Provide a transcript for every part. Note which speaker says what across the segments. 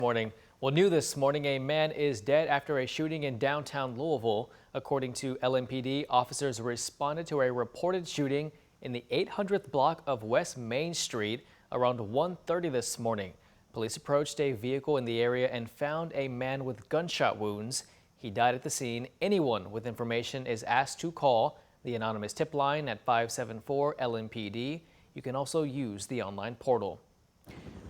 Speaker 1: Morning. Well, new this morning, a man is dead after a shooting in downtown Louisville. According to LMPD, officers responded to a reported shooting in the 800th block of West Main Street around 1:30 this morning. Police approached a vehicle in the area and found a man with gunshot wounds. He died at the scene. Anyone with information is asked to call the anonymous tip line at 574 LMPD. You can also use the online portal.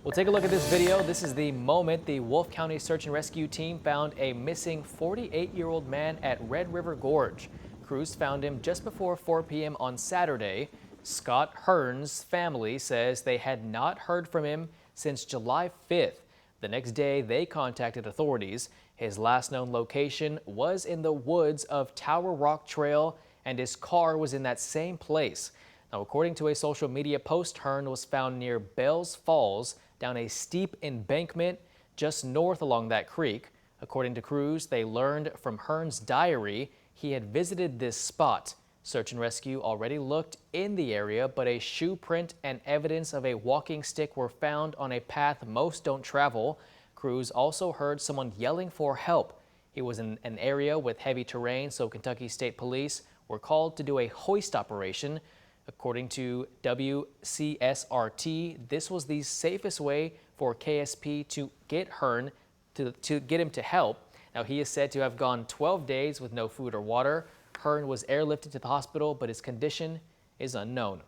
Speaker 1: We'll take a look at this video. This is the moment the Wolfe County Search and Rescue team found a missing 48-year-old man at Red River Gorge. Crews found him just before 4 p.m. on Saturday. Scott Hearn's family says they had not heard from him since July 5th. The next day, they contacted authorities. His last known location was in the woods of Tower Rock Trail, and his car was in that same place. Now, according to a social media post, Hearn was found near Bells Falls, down a steep embankment just north along that creek. According to crews, they learned from Hearn's diary he had visited this spot. Search and rescue already looked in the area, but a shoe print and evidence of a walking stick were found on a path most don't travel. Crews also heard someone yelling for help. He was in an area with heavy terrain, so Kentucky State Police were called to do a hoist operation. According to WCSRT, this was the safest way for KSP to get Hearn to get him to help. Now, he is said to have gone 12 days with no food or water. Hearn was airlifted to the hospital, but his condition is unknown.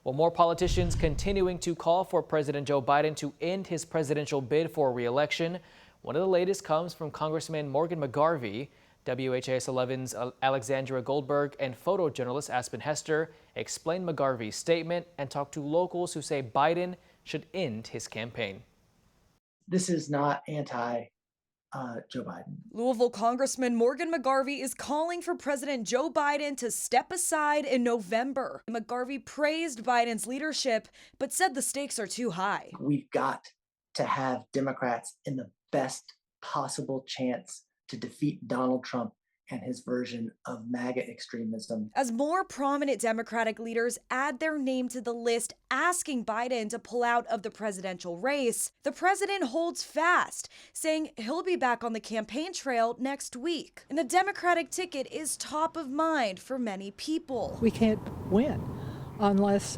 Speaker 1: Well, more politicians continuing to call for President Joe Biden to end his presidential bid for re-election. One of the latest comes from Congressman Morgan McGarvey. WHAS11's Alexandra Goldberg and photojournalist Aspen Hester explained McGarvey's statement and talked to locals who say Biden should end his campaign.
Speaker 2: This is not anti-Joe Biden.
Speaker 3: Louisville Congressman Morgan McGarvey is calling for President Joe Biden to step aside in November. McGarvey praised Biden's leadership, but said the stakes are too high.
Speaker 2: We've got to have Democrats in the best possible chance to defeat Donald Trump and his version of MAGA extremism.
Speaker 3: As more prominent Democratic leaders add their name to the list asking Biden to pull out of the presidential race, the president holds fast, saying he'll be back on the campaign trail next week. And the Democratic ticket is top of mind for many people.
Speaker 4: We can't win unless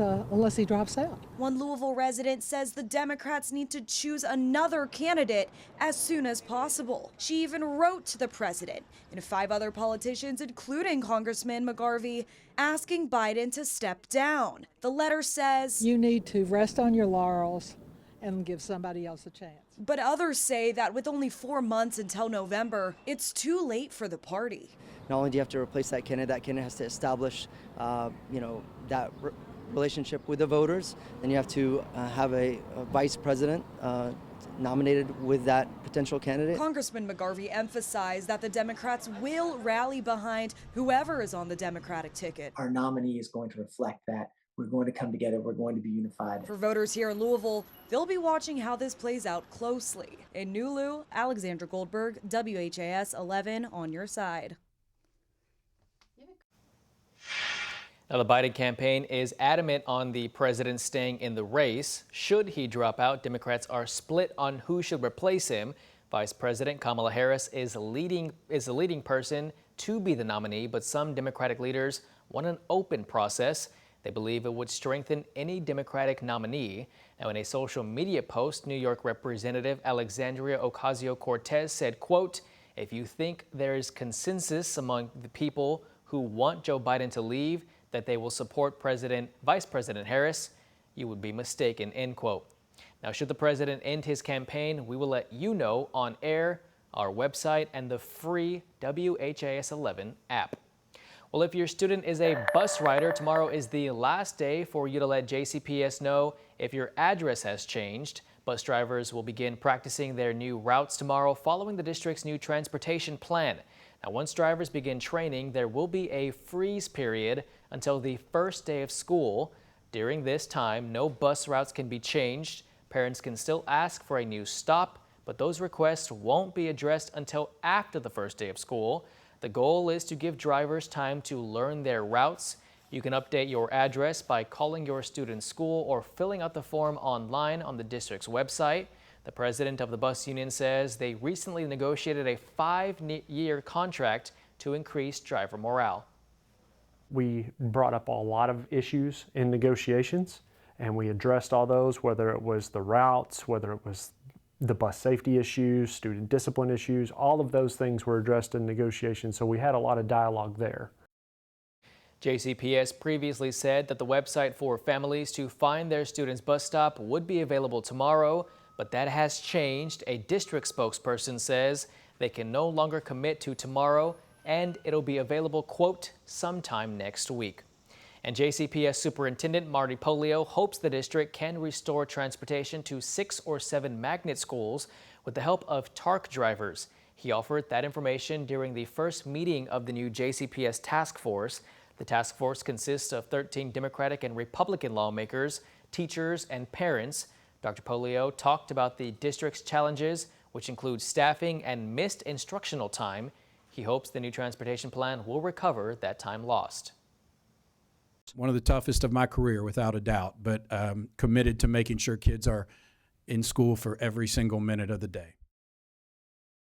Speaker 4: he drops out.
Speaker 3: One Louisville resident says the Democrats need to choose another candidate as soon as possible. She even wrote to the president and 5 other politicians, including Congressman McGarvey, asking Biden to step down. The letter says,
Speaker 4: You need to rest on your laurels and give somebody else a chance.
Speaker 3: But others say that with only 4 months until November, it's too late for the party.
Speaker 5: Not only do you have to replace that candidate has to establish, that relationship with the voters. Then you have to have a vice president nominated with that potential candidate.
Speaker 3: Congressman McGarvey emphasized that the Democrats will rally behind whoever is on the Democratic ticket.
Speaker 2: Our nominee is going to reflect that. We're going to come together. We're going to be unified.
Speaker 3: For voters here in Louisville, they'll be watching how this plays out closely. In New Lou, Alexandra Goldberg, WHAS 11 on your side.
Speaker 1: Now, the Biden campaign is adamant on the president staying in the race. Should he drop out, Democrats are split on who should replace him. Vice President Kamala Harris is the leading person to be the nominee, but some Democratic leaders want an open process. They believe it would strengthen any Democratic nominee. Now, in a social media post, New York Representative Alexandria Ocasio-Cortez said, quote, "If you think there is consensus among the people who want Joe Biden to leave, that they will support Vice President Harris, you would be mistaken," end quote. Now, should the president end his campaign, we will let you know on air, our website, and the free WHAS 11 app. Well, if your student is a bus rider, tomorrow is the last day for you to let JCPS know if your address has changed. Bus drivers will begin practicing their new routes tomorrow following the district's new transportation plan. Now, once drivers begin training, there will be a freeze period until the first day of school. During this time, no bus routes can be changed. Parents can still ask for a new stop, but those requests won't be addressed until after the first day of school. The goal is to give drivers time to learn their routes. You can update your address by calling your student's school or filling out the form online on the district's website. The president of the bus union says they recently negotiated a 5-year contract to increase driver morale.
Speaker 6: We brought up a lot of issues in negotiations, and we addressed all those, whether it was the routes, whether it was the bus safety issues, student discipline issues. All of those things were addressed in negotiations, so we had a lot of dialogue there.
Speaker 1: JCPS previously said that the website for families to find their students' bus stop would be available tomorrow, but that has changed. A district spokesperson says they can no longer commit to tomorrow, and it'll be available, quote, sometime next week. And JCPS Superintendent Marty Polio hopes the district can restore transportation to 6 or 7 magnet schools with the help of TARC drivers. He offered that information during the first meeting of the new JCPS task force. The task force consists of 13 Democratic and Republican lawmakers, teachers, and parents. Dr. Polio talked about the district's challenges, which include staffing and missed instructional time. He hopes the new transportation plan will recover that time lost.
Speaker 7: One of the toughest of my career, without a doubt, but committed to making sure kids are in school for every single minute of the day.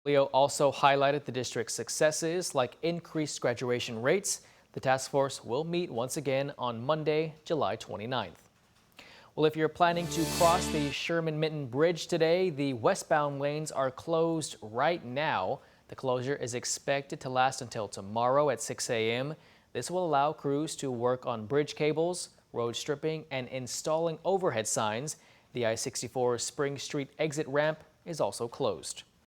Speaker 1: Leo also highlighted the district's successes like increased graduation rates. The task force will meet once again on Monday, July 29th. Well, if you're planning to cross the Sherman-Minton Bridge today, the westbound lanes are closed right now. The closure is expected to last until tomorrow at 6 a.m. This will allow crews to work on bridge cables, road stripping, and installing overhead signs. The I-64 Spring Street exit ramp is also closed.